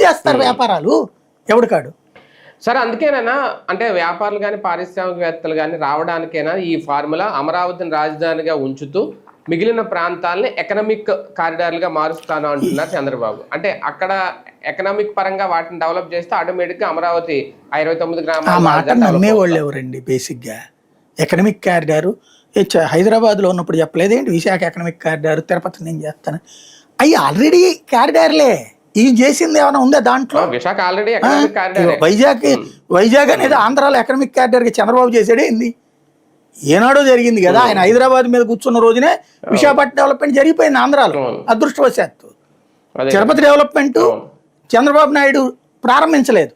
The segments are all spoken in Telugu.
చేస్తారు వ్యాపారాలు ఎవడికాడు. సరే, అందుకేనా అంటే వ్యాపారులు కానీ పారిశ్రామికవేత్తలు కానీ రావడానికైనా ఈ ఫార్ములా అమరావతిని రాజధానిగా ఉంచుతూ మిగిలిన ప్రాంతాలని ఎకనామిక్ కారిడార్లుగా మారుస్తాను అంటున్నారు చంద్రబాబు. అంటే అక్కడ ఎకనామిక్ పరంగా వాటిని డెవలప్ చేస్తే ఆటోమేటిక్గా అమరావతి 29 గ్రామాలు నమ్మేవాళ్ళు ఎవరండి? బేసిక్గా ఎకనామిక్ కారిడారు హైదరాబాద్లో ఉన్నప్పుడు చెప్పలేదేంటి? విశాఖ ఎకనామిక్ కారిడారు, తిరుపతి నేను చేస్తాను. అవి ఆల్రెడీ కారిడార్లే. ఇది చేసింది ఏమైనా ఉందా దాంట్లో? Visakha already economic corridor. Vizag అనేది ఆంధ్రాలో ఎకనామిక్ కారిడార్కి చంద్రబాబు చేసాడే ఏంది? ఏనాడో జరిగింది కదా. ఆయన హైదరాబాద్ మీద కూర్చున్న రోజునే విశాఖపట్నం డెవలప్మెంట్ జరిగిపోయింది ఆంధ్రాలో అదృష్టవశాత్తు. తిరుపతి డెవలప్మెంట్ చంద్రబాబు నాయుడు ప్రారంభించలేదు.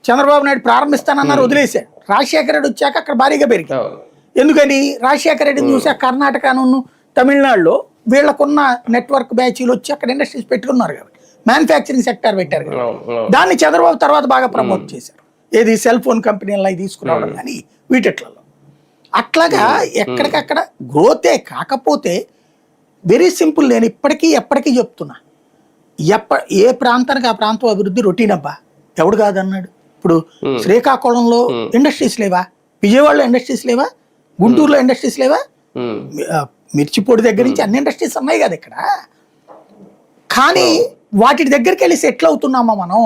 చంద్రబాబు నాయుడు ప్రారంభిస్తానన్నారు, వదిలేశాడు. రాజశేఖర రెడ్డి వచ్చాక అక్కడ భారీగా పెరిగింది. ఎందుకని? రాజశేఖర రెడ్డిని చూసాక కర్ణాటకను తమిళనాడులో వీళ్ళకున్న నెట్వర్క్ బ్యాచీలు వచ్చి అక్కడ ఇండస్ట్రీస్ పెట్టుకున్నారు కాబట్టి మ్యానుఫ్యాక్చరింగ్ సెక్టర్ పెట్టారు కదా. దాన్ని చంద్రబాబు తర్వాత బాగా ప్రమోట్ చేశారు. ఏది సెల్ ఫోన్ కంపెనీలు అవి తీసుకురావడం కానీ వీటిట్లలో. అట్లాగా ఎక్కడికక్కడ గ్రోతే. కాకపోతే వెరీ సింపుల్. నేను ఇప్పటికీ ఎప్పటికీ చెప్తున్నా, ఏ ప్రాంతానికి ఆ ప్రాంతం అభివృద్ధి రొటీన్ అబ్బా. ఎవడు కాదన్నాడు? ఇప్పుడు శ్రీకాకుళంలో ఇండస్ట్రీస్ లేవా? విజయవాడలో ఇండస్ట్రీస్ లేవా? గుంటూరులో ఇండస్ట్రీస్ లేవా? మిర్చిపొడి దగ్గర నుంచి అన్ని ఇండస్ట్రీస్ ఉన్నాయి కదా ఇక్కడ. కానీ వాటి దగ్గరికి వెళ్ళి సెటిల్ అవుతున్నామా మనం?